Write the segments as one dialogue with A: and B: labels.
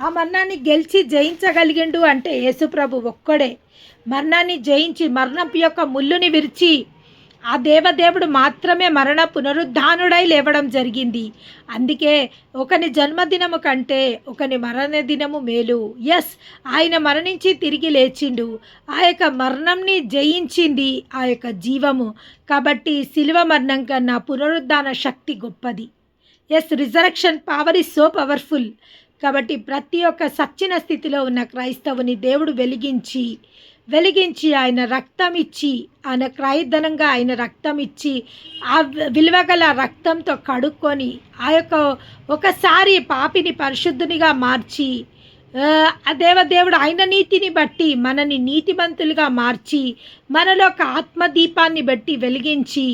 A: ఆ మరణాన్ని గెలిచి జయించగలిగిండు అంటే యేసుప్రభు ఒక్కడే. మరణాన్ని జయించి మరణపు యొక్క ముళ్ళుని విరిచి ఆ దేవదేవుడు మాత్రమే మరణ పునరుద్ధానుడై లేవడం జరిగింది. అందుకే ఒకని జన్మదినము కంటే ఒకని మరణ దినము మేలు. ఎస్, ఆయన మరణించి తిరిగి లేచిండు. ఆ యొక్క మరణంని జయించింది ఆ యొక్క జీవము. కాబట్టి శిలువ మరణం కన్నా పునరుద్ధాన శక్తి గొప్పది. Yes, resurrection power is so powerful. కాబట్టి ప్రతి ఒక్క సచ్చిన స్థితిలో ఉన్న క్రైస్తవుని దేవుడు వెలిగించి ఆయన రక్తం ఇచ్చి, ఆయన క్రయధనంగా ఆయన రక్తం ఇచ్చి, ఆ విలువగల రక్తంతో కడుక్కొని ఆ యొక్క ఒకసారి పాపిని పరిశుద్ధునిగా మార్చి, ఆ దేవదేవుడు ఆయన నీతిని బట్టి మనని నీతిమంతులుగా మార్చి, మనలో ఒక ఆత్మదీపాన్ని బట్టి వెలిగించి,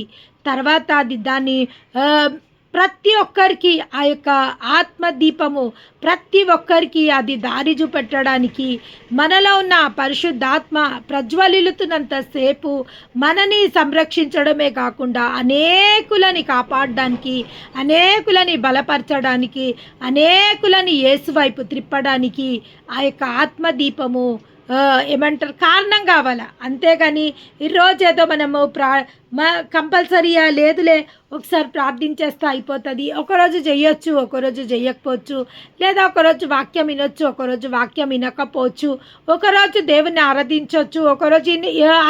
A: తర్వాత అది దాన్ని ప్రతి ఒక్కరికి ఆ యొక్క ఆత్మదీపము ప్రతి ఒక్కరికి అది దారి చూపెట్టడానికి, మనలో ఉన్న పరిశుద్ధాత్మ ప్రజ్వలిల్లుతున్నంతసేపు మనని సంరక్షించడమే కాకుండా అనేకులని కాపాడడానికి, అనేకులని బలపరచడానికి, అనేకులని యేసు వైపు త్రిప్పడానికి ఆ యొక్క ఆత్మదీపము ఏమంటారు కారణం కావాలా. అంతేగాని ఈరోజు ఏదో మనము కంపల్సరీగా లేదులే ఒకసారి ప్రార్థించేస్తే అయిపోతుంది, ఒకరోజు చెయ్యొచ్చు ఒకరోజు చెయ్యకపోవచ్చు, లేదా ఒకరోజు వాక్యం వినొచ్చు ఒకరోజు వాక్యం వినకపోవచ్చు, ఒకరోజు దేవుని ఆరాధించవచ్చు ఒకరోజు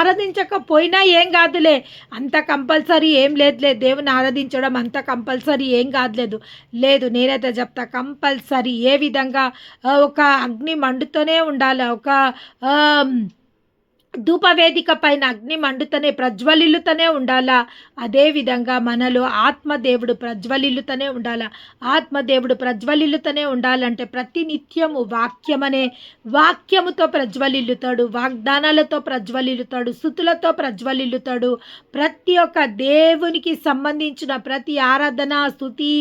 A: ఆరాధించకపోయినా ఏం కాదులే, అంత కంపల్సరీ ఏం లేదులే, దేవుని ఆరాధించడం అంత కంపల్సరీ ఏం కాదులేదు. లేదు, నేనైతే చెప్తా కంపల్సరీ ఏ విధంగా ఒక అగ్ని మండుతూనే ఉండాలి, ఒక ధూపవేదిక పైన అగ్ని మండుతూనే ప్రజ్వలిల్లుతూనే ఉండాలా. అదేవిధంగా మనలో ఆత్మదేవుడు ప్రజ్వలిల్లుతూనే ఉండాలా. ఆత్మదేవుడు ప్రజ్వలిల్లుతూనే ఉండాలంటే ప్రతి నిత్యము వాక్యముతో ప్రజ్వలిల్లుతాడు, వాగ్దానాలతో ప్రజ్వలిల్లుతాడు, స్తుతులతో ప్రజ్వలిల్లుతాడు. ప్రతి ఒక్క దేవునికి సంబంధించిన ప్రతి ఆరాధన స్తుతి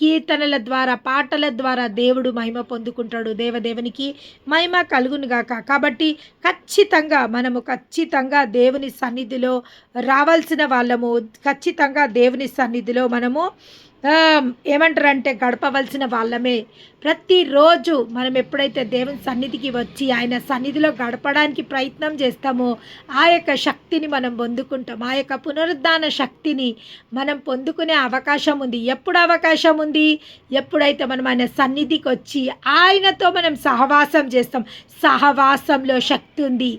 A: కీర్తనల ద్వారా పాటల ద్వారా దేవుడు మహిమ పొందుకుంటాడు. దేవదేవునికి మహిమ కలుగునుగాక. కాబట్టి ఖచ్చితంగా దేవుని సన్నిధిలో రావాల్సిన వాళ్ళము, ఖచ్చితంగా దేవుని సన్నిధిలో మనము ఏమంటారంటే గడపవలసిన వాళ్ళమే. ప్రతిరోజు మనం ఎప్పుడైతే దేవుని సన్నిధికి వచ్చి ఆయన సన్నిధిలో గడపడానికి ప్రయత్నం చేస్తామో ఆ యొక్క శక్తిని మనం పొందుకుంటాం. ఆ యొక్క పునరుద్ధాన శక్తిని మనం పొందుకునే అవకాశం ఉంది. ఎప్పుడు అవకాశం ఉంది? ఎప్పుడైతే మనం ఆయన సన్నిధికి వచ్చి ఆయనతో మనం సహవాసం చేస్తాం. సహవాసంలో శక్తి ఉంది,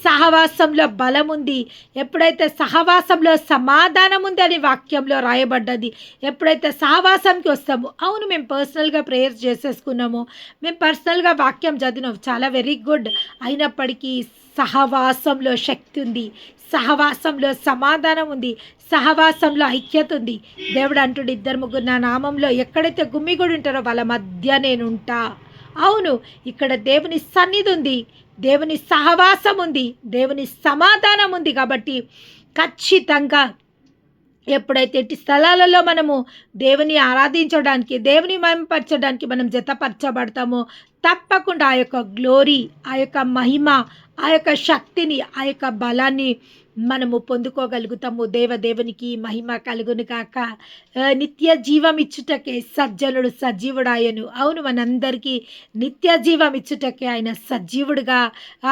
A: సహవాసంలో బలం ఉంది. ఎప్పుడైతే సహవాసంలో సమాధానం ఉంది అని వాక్యంలో రాయబడ్డది. ఎప్పుడైతే సహవాసంకి వస్తామో, అవును మేము పర్సనల్గా ప్రేయర్ చేసేసుకున్నాము, మేము పర్సనల్గా వాక్యం చదివినాము, చాలా వెరీ గుడ్. అయినప్పటికీ సహవాసంలో శక్తి ఉంది, సహవాసంలో సమాధానం ఉంది, సహవాసంలో ఐక్యత ఉంది. దేవుడు అంటుడు, 2-3 నా నామంలో ఎక్కడైతే గుమ్మిగూడి ఉంటారో వాళ్ళ మధ్య నేనుంటా. అవును, ఇక్కడ దేవుని సన్నిధి ఉంది, దేవుని సహవాసం ఉంది, దేవుని సమాధానం ఉంది. కాబట్టి ఖచ్చితంగా ఎప్పుడైతే ఇట్టి స్థలాలలో మనము దేవుని ఆరాధించడానికి, దేవుని మహిమపరచడానికి మనం జతపరచబడతామో తప్పకుండా ఆ యొక్క గ్లోరీ, ఆ యొక్క మహిమ, ఆ యొక్క శక్తిని, ఆ యొక్క బలాన్ని మనము పొందుకోగలుగుతాము. దేవదేవునికి మహిమ కలుగును కాక. నిత్య జీవం ఇచ్చుటకే సజ్జనుడు సజీవుడాయను. అవును, మనందరికీ నిత్య జీవం ఇచ్చుటకే ఆయన సజీవుడుగా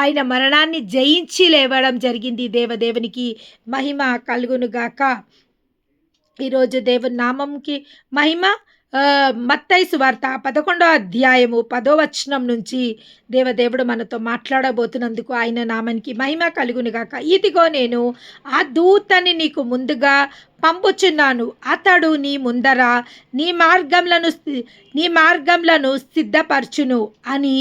A: ఆయన మరణాన్ని జయించి లేవడం జరిగింది. దేవదేవునికి మహిమ కలుగును గాక. ఈరోజు దేవుని నామంకి మహిమ. మత్తయి సువార్త 11వ అధ్యాయము 10వ వచనం నుంచి దేవదేవుడు మనతో మాట్లాడబోతున్నందుకు ఆయన నామానికి మహిమ కలుగునుగాక. ఇదిగో నేను ఆ దూతని నీకు ముందుగా పంపుచున్నాను, అతడు నీ ముందర నీ మార్గంలను సిద్ధపరచును అని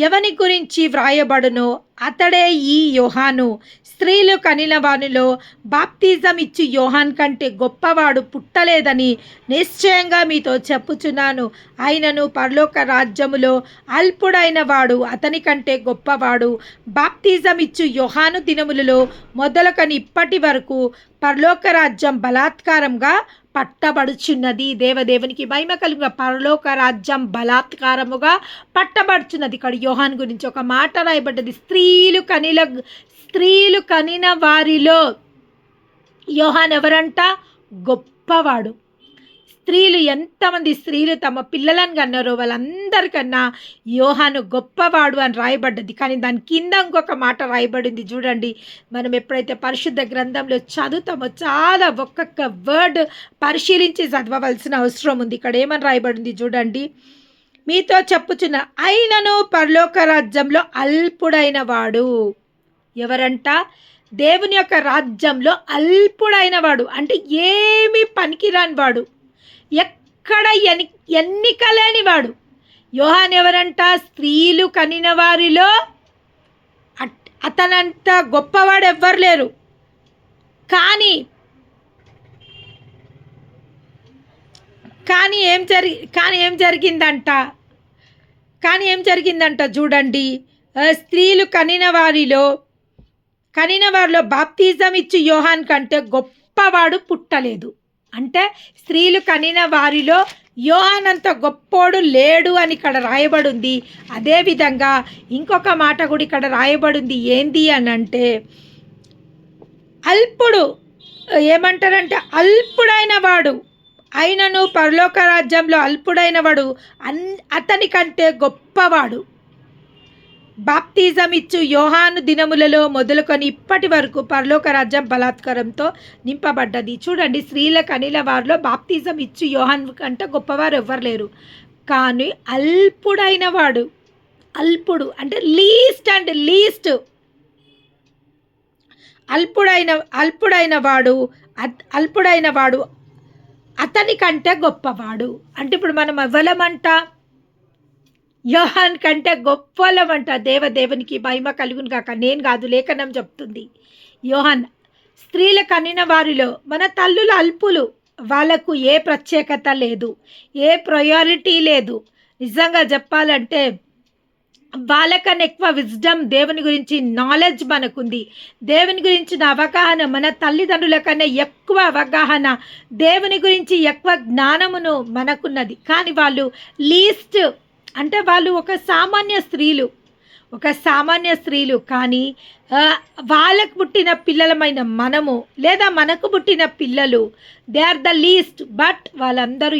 A: ఎవని గురించి వ్రాయబడునో అతడే ఈ యోహాను. స్త్రీలు కనిన వానిలో బాప్తిజం ఇచ్చి యోహాన్ కంటే గొప్పవాడు పుట్టలేదని నిశ్చయంగా మీతో చెప్పుచున్నాను. ఆయనను పరలోక రాజ్యములో అల్పుడైన వాడు అతని కంటే గొప్పవాడు. బాప్తిజం ఇచ్చు యోహాను దినములలో మొదలుకొని ఇప్పటి వరకు పరలోక రాజ్యం బలాత్కారంగా పట్టబడుచున్నది. దేవదేవునికి మహిమ కలుగుగా. పరలోక రాజ్యం బలాత్కారముగా పట్టబడుచున్నది. ఇక్కడ యోహాన్ గురించి ఒక మాట రాయబడ్డది. స్త్రీలు కనిన వారిలో యోహాన్ ఎవరంట? గొప్పవాడు. స్త్రీలు ఎంతమంది స్త్రీలు తమ పిల్లలను కన్నారో వాళ్ళందరికన్నా యోహాను గొప్పవాడు అని రాయబడ్డది. కానీ దాని కింద ఇంకొక మాట రాయబడింది చూడండి. మనం ఎప్పుడైతే పరిశుద్ధ గ్రంథంలో చదువుతామో చాలా ఒక్కొక్క వర్డ్ పరిశీలించి చదవవలసిన అవసరం ఉంది. ఇక్కడ ఏమని రాయబడింది చూడండి. మీతో చెప్పుచున్న అయినను పరలోక రాజ్యంలో అల్పుడైన వాడు ఎవరంట? దేవుని యొక్క రాజ్యంలో అల్పుడైన వాడు అంటే ఏమీ పనికిరాని వాడు, ఎక్కడ ఎన్నిక లేని వాడు. యోహాన్ ఎవరంట? స్త్రీలు కనిన వారిలో అతనంత గొప్పవాడు ఎవ్వరు లేరు. కానీ ఏం జరిగిందంట చూడండి. స్త్రీలు కనిన వారిలో బాప్తిజం ఇచ్చి యోహాన్ కంటే గొప్పవాడు పుట్టలేదు. అంటే స్త్రీలు కనిన వారిలో యోహాన్ అంత గొప్పోడు లేడు అని ఇక్కడ రాయబడింది. అదేవిధంగా ఇంకొక మాట కూడా ఇక్కడ రాయబడింది. ఏంది అని అంటే అల్పుడు ఏమంటారంటే అల్పుడైన వాడు అయినను పరలోక రాజ్యంలో అల్పుడైన వాడు అతని కంటే గొప్పవాడు. బాప్తిజం ఇచ్చు యోహాను దినములలో మొదలుకొని ఇప్పటి వరకు పరలోక రాజ్యం బలాత్కారంతో నింపబడ్డది. చూడండి, స్త్రీలకు అనిల వారిలో బాప్తిజం ఇచ్చు యోహాను కంటే గొప్పవారు ఎవ్వరు లేరు. కానీ అల్పుడైన వాడు, అల్పుడు అంటే లీస్ట్ అల్పుడైన వాడు అతని కంటే గొప్పవాడు. అంటే ఇప్పుడు మనం ఎవ్వలమంట? యోహాన్ కంటే గొప్పలమంట. దేవునికి మహిమ కలుగును గాక. నేను కాదు, లేఖనం చెప్తుంది. యోహాన్ స్త్రీల కనిన వారిలో మన తల్లులు అల్పులు, వాళ్ళకు ఏ ప్రత్యేకత లేదు, ఏ ప్రయారిటీ లేదు. నిజంగా చెప్పాలంటే వాళ్ళకన్నా ఎక్కువ విజ్డమ్, దేవుని గురించి నాలెడ్జ్ మనకుంది. దేవుని గురించిన అవగాహన మన తల్లిదండ్రుల కన్నా ఎక్కువ అవగాహన, దేవుని గురించి ఎక్కువ జ్ఞానమును మనకున్నది. కానీ వాళ్ళు లీస్ట్ అంటే వాళ్ళు ఒక సామాన్య స్త్రీలు. కానీ వాళ్ళకు పుట్టిన పిల్లలమైన మనము లేదా మనకు పుట్టిన పిల్లలు they are the least. But వాళ్ళందరూ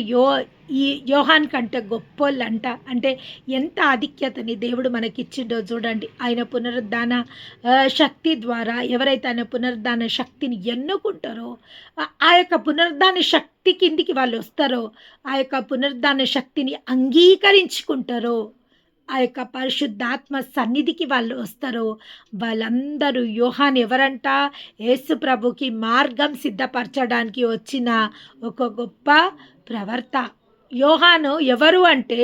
A: ఈ యోహాన్ కంటే గొప్పోళ్ళంట. అంటే ఎంత ఆధిక్యతని దేవుడు మనకిచ్చిండో చూడండి. ఆయన పునరుద్ధాన శక్తి ద్వారా ఎవరైతే ఆయన పునరుద్ధాన శక్తిని ఎన్నుకుంటారో, ఆ యొక్క పునరుద్ధాన శక్తి కిందికి వాళ్ళు వస్తారో, ఆ యొక్క పునరుద్ధాన శక్తిని అంగీకరించుకుంటారో, ఆ యొక్క పరిశుద్ధాత్మ సన్నిధికి వాళ్ళు వస్తారో, వాళ్ళందరూ యోహాన్ ఎవరంట? యేసు ప్రభుకి మార్గం సిద్ధపరచడానికి వచ్చిన ఒక గొప్ప ప్రవర్త. యోహాను ఎవరు అంటే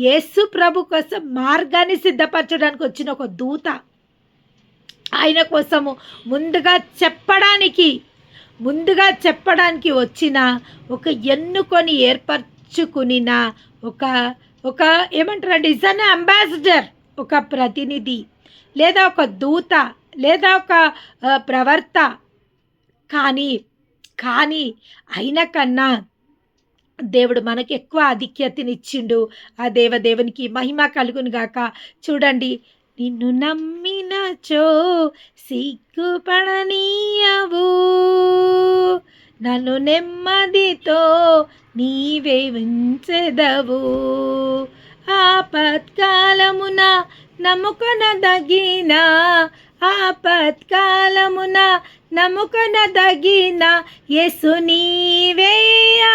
A: యేసు ప్రభు కోసం మార్గాన్ని సిద్ధపరచడానికి వచ్చిన ఒక దూత. ఆయన కోసము ముందుగా చెప్పడానికి వచ్చిన ఒక ఎన్నుకొని ఏర్పరచుకునిన ఒక ఏమంటారండి, ఇస్ అన్ అంబాసిడర్, ఒక ప్రతినిధి లేదా ఒక దూత లేదా ఒక ప్రవర్త. కానీ అయిన కన్నా దేవుడు మనకి ఎక్కువ ఆధిక్యతనిచ్చిండు. ఆ దేవునికి మహిమ కలుగును గాక. చూడండి, నిన్ను నమ్మినచో సిగ్గుపడనీయవు, నన్ను నెమ్మదితో నీవే ఉంచెదవు, ఆపత్కాలమున నమ్ముకొనదగిన యేసు నీవే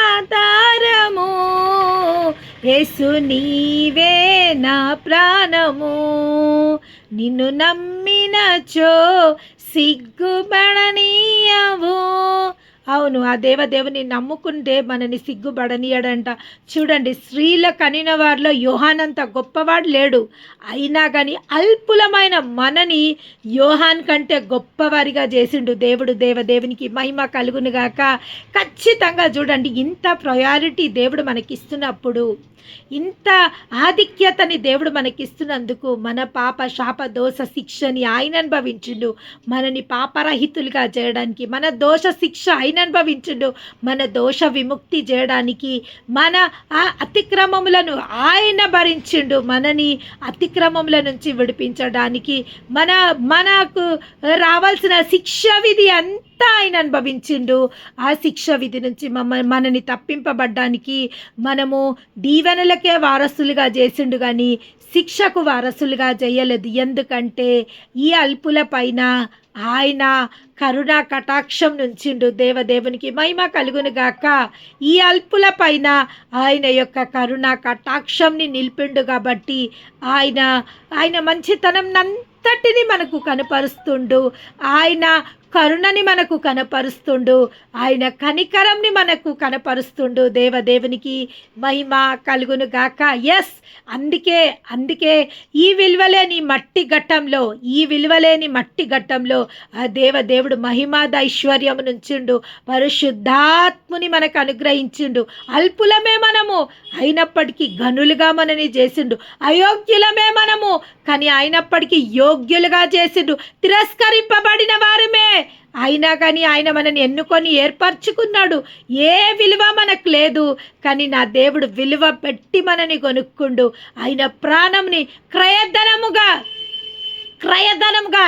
A: ఆధారము, యేసు నీవే నా ప్రాణము, నిన్ను నమ్మినచో సిగ్గుపడనీయవు. అవును, ఆ దేవుని నమ్ముకుంటే మనని సిగ్గుపడనీయడంట. చూడండి, స్త్రీల కనిన వారిలో యోహాన్ అంత గొప్పవాడు లేడు. అయినా కానీ అల్పులమైన మనని యోహాన్ కంటే గొప్పవారిగా చేసిండు దేవుడు. దేవునికి మహిమ కలుగునుగాక. ఖచ్చితంగా చూడండి, ఇంత ప్రయారిటీ దేవుడు మనకిస్తున్నప్పుడు, ఇంత ఆధిక్యతని దేవుడు మనకిస్తున్నందుకు మన పాప శాప దోష శిక్షని ఆయన అనుభవించిండు. మనని పాపరహితులుగా చేయడానికి, మన దోష శిక్ష ఆయన ఆయన అనుభవించిండు. మన దోష విముక్తి చేయడానికి మన అతిక్రమములను ఆయన భరించిండు. మనని అతిక్రమముల నుంచి విడిపించడానికి మనకు రావాల్సిన శిక్ష విధి అంతా ఆయన అనుభవించిండు. ఆ శిక్ష విధి నుంచి మనని తప్పింపబడ్డానికి మనము దీవెనలకే వారసులుగా చేసిండు కానీ శిక్షకు వారసులుగా చేయలేదు. ఎందుకంటే ఈ అల్పుల పైన ఆయన కరుణా కటాక్షం నుంచిండు. దేవదేవునికి మహిమ కలుగును గాక. ఈ అల్పుల పైన ఆయన యొక్క కరుణా కటాక్షంని నిలిపిండు కాబట్టి ఆయన మంచితనం అంతటిని మనకు కనపరుస్తుండు. ఆయన కరుణని మనకు కనపరుస్తుండు. ఆయన కనికరంని మనకు కనపరుస్తుండు. దేవదేవునికి మహిమ కలుగును గాక. ఎస్, అందుకే ఈ విలువలేని మట్టి ఘట్టంలో ఆ దేవదేవుడు మహిమాదైశ్వర్యము నుంచిండు. పరిశుద్ధాత్ముని మనకు అనుగ్రహించిండు. అల్పులమే మనము అయినప్పటికీ ఘనులుగా మనని చేసిండు. అయోగ్యులమే మనము కానీ అయినప్పటికీ యోగ్యులుగా చేసిండు. తిరస్కరింపబడిన వారమే అయినా కానీ ఆయన మనని ఎన్నుకొని ఏర్పరచుకున్నాడు. ఏ విలువ మనకు లేదు కానీ నా దేవుడు విలువ పెట్టి మనని కొనుక్కుండు. ఆయన ప్రాణంని క్రయధనముగా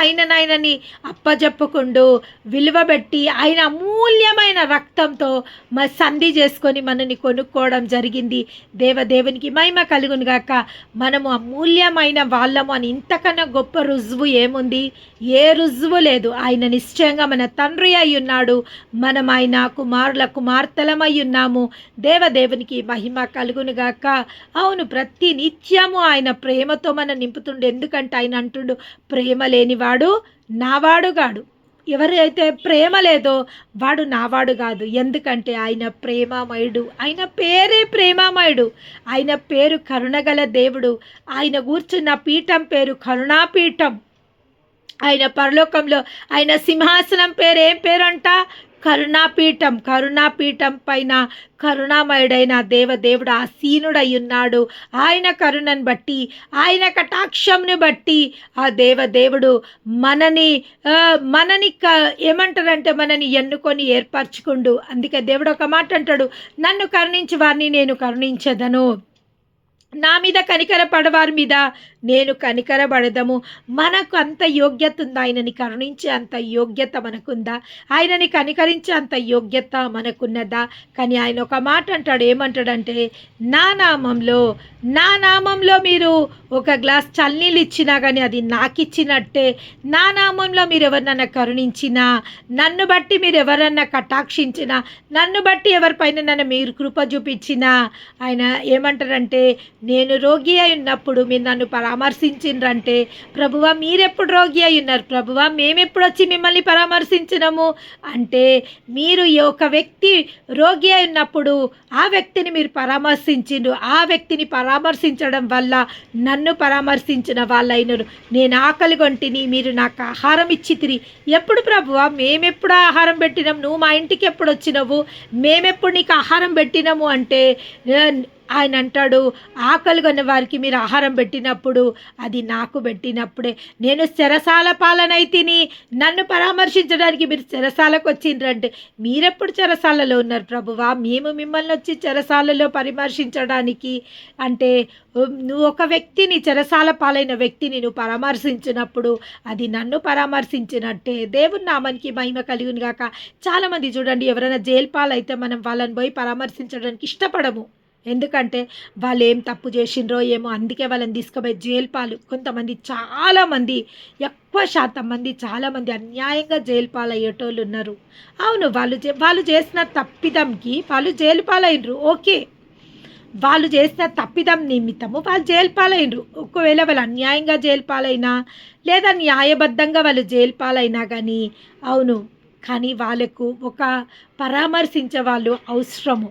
A: ఆయనని అప్పజెప్పుకుండు విలువ పెట్టి ఆయన అమూల్యమైన రక్తంతో సంధి చేసుకొని మనని కొనుక్కోవడం జరిగింది. దేవదేవునికి మహిమ కలుగును గాక. మనము అమూల్యమైన వాళ్ళము అని ఇంతకన్నా గొప్ప రుజువు ఏముంది? ఏ రుజువు లేదు. ఆయన నిశ్చయంగా మన తండ్రి అయి ఉన్నాడు. మనం ఆయన కుమార్తెలమై ఉన్నాము. దేవదేవునికి మహిమ కలుగును గాక. అవును, ప్రతి నిత్యము ఆయన ప్రేమతో మనం నింపుతుండు. ఎందుకంటే ఆయన అంటుండు, ప్రేమ లేనివాడు నావాడు కాడు. ఎవరైతే ప్రేమ లేదో వాడు నావాడు కాదు. ఎందుకంటే ఆయన ప్రేమామయుడు. ఆయన పేరే ప్రేమామయుడు. ఆయన పేరు కరుణగల దేవుడు. ఆయన కూర్చున్న పీఠం పేరు కరుణాపీఠం. ఆయన పరలోకంలో ఆయన సింహాసనం పేరు ఏం పేరంట? కరుణాపీఠం పైన కరుణామయుడైన దేవదేవుడు ఆసీనుడై ఉన్నాడు. ఆయన కరుణను బట్టి, ఆయన కటాక్షంను బట్టి ఆ దేవదేవుడు మనని ఏమంటారంటే మనని ఎన్నుకొని ఏర్పరచుకుండు. అందుకే దేవుడు ఒక మాట అంటాడు, నన్ను కరుణించి వారిని నేను కరుణించదను, నా మీద కనికరపడవారి మీద నేను కనికరపడదము. మనకు అంత యోగ్యత ఉందా? ఆయనని కరుణించే అంత యోగ్యత మనకుందా? ఆయనని కనికరించే అంత యోగ్యత మనకున్నదా? కానీ ఆయన ఒక మాట అంటాడు. ఏమంటాడంటే, నా నామంలో మీరు ఒక గ్లాస్ చల్లనీళ్ళు ఇచ్చినా కానీ అది నాకు ఇచ్చినట్టే. నా నామంలో మీరు ఎవరినన్నా కరుణించినా, నన్ను బట్టి మీరు ఎవరన్నా కటాక్షించినా, నన్ను బట్టి ఎవరిపైన మీరు కృప చూపించినా, ఆయన ఏమంటారంటే, నేను రోగి అయి ఉన్నప్పుడు మీరు నన్ను పరామర్శించిండ్రంటే, ప్రభువా మీరెప్పుడు రోగి అయి ఉన్నారు? ప్రభువా మేమెప్పుడు వచ్చి మిమ్మల్ని పరామర్శించినాము అంటే, మీరు ఒక వ్యక్తి రోగి అయి ఉన్నప్పుడు ఆ వ్యక్తిని మీరు పరామర్శించిండ్రు. ఆ వ్యక్తిని పరామర్శించడం వల్ల నన్ను పరామర్శించిన వాళ్ళైనరు. నేను ఆకలి కొంటిని, మీరు నాకు ఆహారం ఇచ్చితిరి. ఎప్పుడు ప్రభువా? మేమెప్పుడు ఆహారం పెట్టినాం? నువ్వు మా ఇంటికి ఎప్పుడు వచ్చినావు? మేమెప్పుడు నీకు ఆహారం పెట్టినాము అంటే, ఆయన అంటాడు, ఆకలి కొన్న వారికి మీరు ఆహారం పెట్టినప్పుడు అది నాకు పెట్టినప్పుడే. నేను చెరసాల పాలనైతిని, నన్ను పరామర్శించడానికి మీరు చెరసాలకు వచ్చిండ్రంటే, మీరెప్పుడు చెరసాలలో ఉన్నారు ప్రభువా? మేము మిమ్మల్ని వచ్చి చెరసాలలో పరామర్శించడానికి అంటే, నువ్వు ఒక వ్యక్తిని, చెరసాల పాలైన వ్యక్తిని నువ్వు పరామర్శించినప్పుడు అది నన్ను పరామర్శించినట్టే. దేవుని నామానికి మహిమ కలుగును గాక. చాలామంది చూడండి, ఎవరైనా జైలు పాలైతే మనం వాళ్ళని పోయి పరామర్శించడానికి ఇష్టపడము. ఎందుకంటే వాళ్ళు ఏం తప్పు చేసిండ్రో ఏమో, అందుకే వాళ్ళని తీసుకుపోయి జైలు పాలు. కొంతమంది చాలామంది, ఎక్కువ శాతం మంది చాలామంది అన్యాయంగా జైలు పాలు అయ్యేటోళ్ళు ఉన్నారు. అవును, వాళ్ళు చేసిన తప్పిదంకి వాళ్ళు జైలు పాలైనరు. ఓకే, వాళ్ళు చేసిన తప్పిదం నిమిత్తము వాళ్ళు జైలు పాలైనరు. ఒకవేళ వాళ్ళు అన్యాయంగా జైలు పాలైనా లేదా న్యాయబద్ధంగా వాళ్ళు జైలు పాలైనా కానీ, అవును, కానీ వాళ్ళకు ఒక పరామర్శించే వాళ్ళు అవసరము.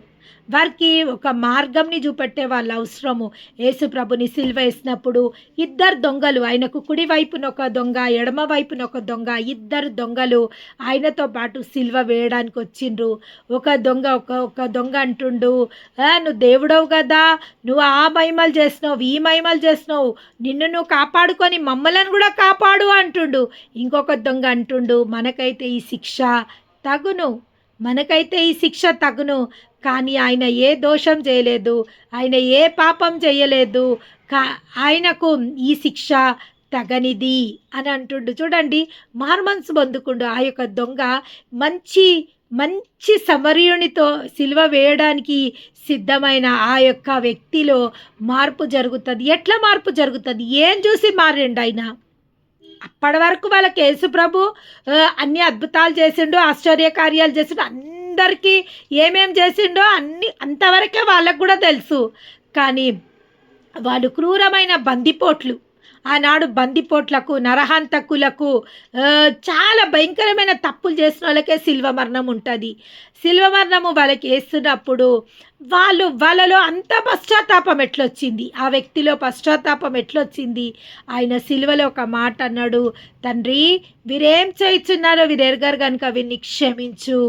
A: వారికి ఒక మార్గంని చూపెట్టే వాళ్ళు అవసరము. యేసు ప్రభుని సిలువ వేసినప్పుడు ఇద్దరు దొంగలు, ఆయనకు కుడి వైపున ఒక దొంగ, ఎడమ వైపున ఒక దొంగ, ఇద్దరు దొంగలు ఆయనతో పాటు సిలువ వేయడానికి వచ్చిండ్రు. ఒక దొంగ అంటుండు, నువ్వు దేవుడవు కదా, నువ్వు ఆ మహిమలు చేసినావు, ఈ మహిమలు చేసినావు, నిన్ను నువ్వు కాపాడుకొని మమ్మల్ని కూడా కాపాడు అంటుండు. ఇంకొక దొంగ అంటుండు, మనకైతే ఈ శిక్ష తగును, మనకైతే ఈ శిక్ష తగును, కానీ ఆయన ఏ దోషం చేయలేదు, ఆయన ఏ పాపం చేయలేదు, కా ఆయనకు ఈ శిక్ష తగనిది అని అంటుండు. చూడండి, మారుమనసు పొందుకుండు ఆ యొక్క దొంగ మంచి మంచి సమరయునితో సిలువ వేయడానికి సిద్ధమైన ఆ యొక్క వ్యక్తిలో మార్పు జరుగుతుంది. ఎట్లా మార్పు జరుగుతుంది? ఏం చూసి మారిండు ఆయన? అప్పటి వరకు వాళ్ళకి యేసు ప్రభు అన్ని అద్భుతాలు చేసిండు, ఆశ్చర్య కార్యాలు చేసిండు, అందరికీ ఏమేం చేసిండో అన్ని అంతవరకే వాళ్ళకు కూడా తెలుసు. కానీ వాళ్ళు క్రూరమైన బందిపోట్లు, ఆనాడు బందిపోట్లకు, నరహంతకులకు, చాలా భయంకరమైన తప్పులు చేసిన వాళ్ళకే శిల్వ మరణం ఉంటుంది. శిల్వ మరణము వాళ్ళకి వేస్తున్నప్పుడు వాళ్ళలో అంత పశ్చాత్తాపం ఎట్లొచ్చింది, ఆ వ్యక్తిలో పశ్చాత్తాపం ఎట్లొచ్చింది? ఆయన శిలువలో ఒక మాట అన్నాడు, తండ్రి వీరేం చేయుచున్నారో వీరెరగరు కనుక వీరిని క్షమించు.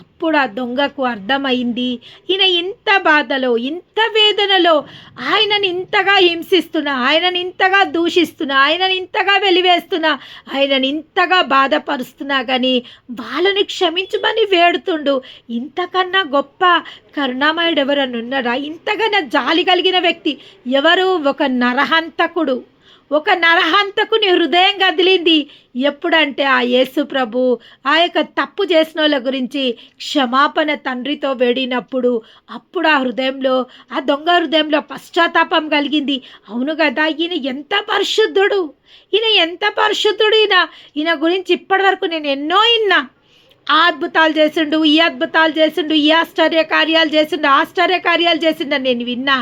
A: అప్పుడు ఆ దొంగకు అర్థమైంది, ఈయన ఇంత బాధలో, ఇంత వేదనలో, ఆయనని ఇంతగా హింసిస్తున్నా, ఆయనని ఇంతగా దూషిస్తున్నా, ఆయనని ఇంతగా వెలివేస్తున్నా, ఆయనని ఇంతగా బాధపరుస్తున్నా కానీ వాళ్ళని క్షమించమని వేడుతుండు. ఇంతకన్నా గొప్ప కరుణామయుడు ఎవరన్నా ఉన్నారా? ఇంతగా జాలి కలిగిన వ్యక్తి ఎవరు? ఒక నరహంతకుడు. ఒక నరహంతకుని హృదయం కదిలింది ఎప్పుడంటే ఆ యేసు ప్రభు ఆ యొక్క తప్పు చేసిన వాళ్ళ గురించి క్షమాపణ తండ్రితో వేడినప్పుడు, అప్పుడు ఆ హృదయంలో, ఆ దొంగ హృదయంలో పశ్చాత్తాపం కలిగింది. అవును కదా, ఈయన ఎంత పరిశుద్ధుడు, ఈయన ఎంత పరిశుద్ధుడు, ఈయన గురించి ఇప్పటి వరకు నేను ఎన్నో విన్నా. ఆ అద్భుతాలు చేసిండు, ఈ అద్భుతాలు చేసిండు, ఈ ఆశ్చర్య కార్యాలు చేసిండు, ఆశ్చర్య కార్యాలు చేసిండు నేను విన్నా.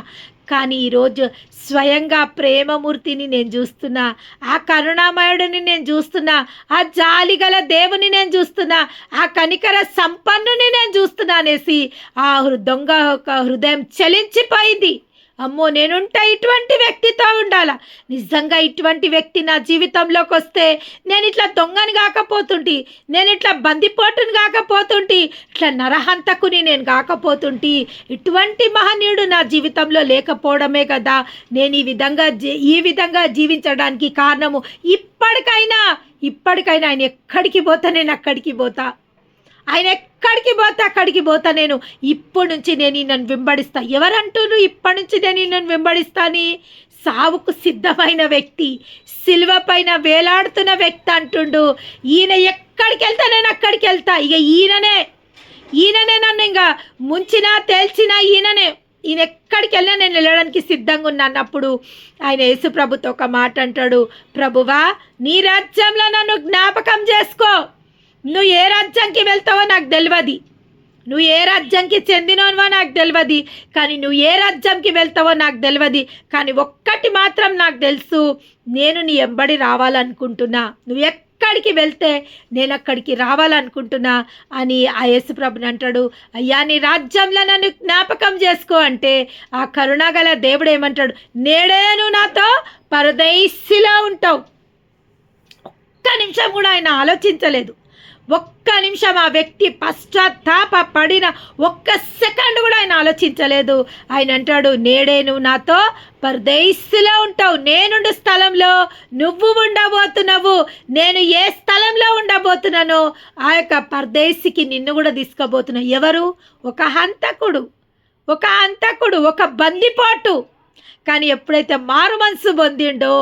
A: కానీ ఈరోజు స్వయంగా ప్రేమమూర్తిని నేను చూస్తున్నా, ఆ కరుణామయుడిని నేను చూస్తున్నా, ఆ జాలిగల దేవుని నేను చూస్తున్నా, ఆ కనికర సంపన్నుని నేను చూస్తున్నా అనేసి ఆ దొంగ హృదయం చలించిపోయింది. అమ్మో, నేనుంటే ఇటువంటి వ్యక్తితో ఉండాలా, నిజంగా ఇటువంటి వ్యక్తి నా జీవితంలోకి వస్తే నేను ఇట్లా దొంగని కాకపోతుంటి, నేను ఇట్లా బందిపోటుని కాకపోతుంటి, ఇట్లా నరహంతకుని నేను కాకపోతుంటి, ఇటువంటి మహనీయుడు నా జీవితంలో లేకపోవడమే కదా నేను ఈ విధంగా జీవించడానికి కారణము. ఇప్పటికైనా ఆయన ఎక్కడికి పోతా నేను అక్కడికి పోతా, ఆయన ఎక్కడికి పోతా అక్కడికి పోతా, నేను ఇప్పటి నుంచి నేను ఈయనను వెంబడిస్తా. ఎవరంటున్నారు ఇప్పటి నుంచి నేను ఈయనను వెంబడిస్తాని? సావుకు సిద్ధమైన వ్యక్తి, సిలువ పైన వేలాడుతున్న వ్యక్తి అంటుండు. ఈయన ఎక్కడికి వెళ్తా నేను అక్కడికి వెళ్తా. ఇక ఈయననే నన్ను ఇంకా ముంచినా తేల్చినా ఈయన ఎక్కడికి వెళ్ళినా నేను వెళ్ళడానికి సిద్ధంగా ఉన్నా అన్నప్పుడు ఆయన యేసు ప్రభుతో ఒక మాట అంటాడు, ప్రభువా నీ రాజ్యంలో నన్ను జ్ఞాపకం చేసుకో. నువ్వు ఏ రాజ్యానికి వెళ్తావో నాకు తెలియదు, నువ్వు ఏ రాజ్యానికి చెందినవో నాకు తెలియదు, కానీ నువ్వు ఏ రాజ్యానికి వెళ్తావో నాకు తెలియదు. కానీ ఒక్కటి మాత్రం నాకు తెలుసు, నేను నీ వెంబడి రావాలనుకుంటున్నా. నువ్వు ఎక్కడికి వెళ్తే నేను అక్కడికి రావాలనుకుంటున్నా అని ఆ యేసుప్రభుని అంటాడు. అయ్యా నీ రాజ్యంలో నన్ను జ్ఞాపకం చేసుకో అంటే ఆ కరుణాగల దేవుడు ఏమంటాడు, నేడే నువ్వు నాతో పరదేశిలో ఉంటావు. ఒక్క నిమిషం కూడా ఆయన ఆలోచించలేదు. ఒక్క నిమిషం ఆ వ్యక్తి పశ్చాత్తాప పడిన ఒక్క సెకండ్ కూడా ఆయన ఆలోచించలేదు. ఆయన అంటాడు, నేడే నువ్వు నాతో పరదేశిలో ఉంటావు, నేనుండు స్థలంలో నువ్వు ఉండబోతున్నావు. నేను ఏ స్థలంలో ఉండబోతున్నానో ఆ యొక్క పరదేశికి నిన్ను కూడా తీసుకోబోతున్నావు. ఎవరు? ఒక హంతకుడు, ఒక బందిపోటు. కానీ ఎప్పుడైతే మారు మనసు పొందిండో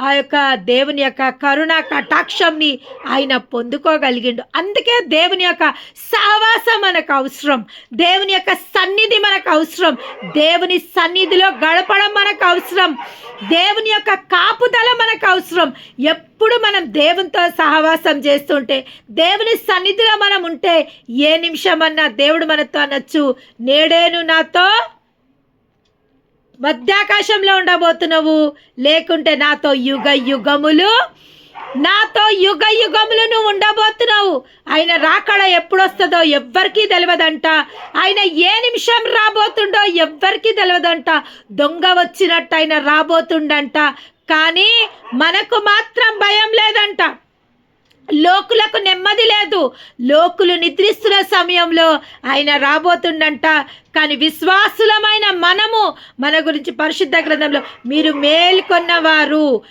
A: ఆ యొక్క దేవుని యొక్క కరుణ కటాక్షంని ఆయన పొందుకోగలిగిండు. అందుకే దేవుని యొక్క సహవాసం మనకు అవసరం, దేవుని యొక్క సన్నిధి మనకు అవసరం, దేవుని సన్నిధిలో గడపడం మనకు అవసరం, దేవుని యొక్క కాపుదల మనకు అవసరం. ఎప్పుడు మనం దేవునితో సహవాసం చేస్తుంటే, దేవుని సన్నిధిలో మనం ఉంటే ఏ నిమిషమన్నా దేవుడు మనతో అనొచ్చు, నేడేను నాతో మధ్యాకాశంలో ఉండబోతున్నావు, లేకుంటే నాతో యుగ యుగములు నువ్వు ఉండబోతున్నావు. ఆయన రాకడ ఎప్పుడు వస్తుందో ఎవ్వరికీ తెలియదంట, ఆయన ఏ నిమిషం రాబోతుండో ఎవ్వరికీ తెలియదంట. దొంగ వచ్చినట్టు ఆయన రాబోతుండంట, కానీ మనకు మాత్రం భయం లేదంట. లోకులకు నెమ్మది లేదు. లోకులు నిద్రిస్తున్న సమయంలో ఆయన రాబోతుండంట. కానీ విశ్వాసులమైన మనము, మన గురించి పరిశుద్ధ గ్రంథంలో మీరు మేల్కొన్నవారు,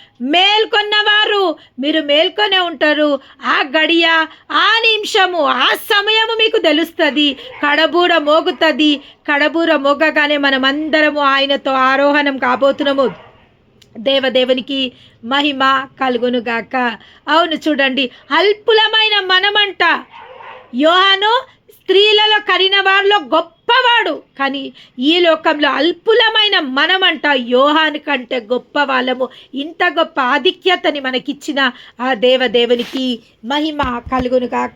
A: మీరు మేల్కొనే ఉంటారు. ఆ గడియ, ఆ నిమిషము, ఆ సమయము మీకు తెలుస్తుంది. కడబూర మోగుతుంది. కడబూర మోగగానే మనమందరము ఆయనతో ఆరోహణం కాబోతున్నాము. దేవదేవునికి మహిమ కలుగునుగాక. అవును, చూడండి, అల్పులమైన మనమంట. యోహాను స్త్రీలలో కరిన వారిలో గొప్పవాడు, కానీ ఈ లోకంలో అల్పులమైన మనమంట యోహాను కంటే గొప్ప వాళ్ళము. ఇంత గొప్ప ఆధిక్యతని మనకిచ్చిన ఆ దేవదేవునికి మహిమ కలుగునుగాక.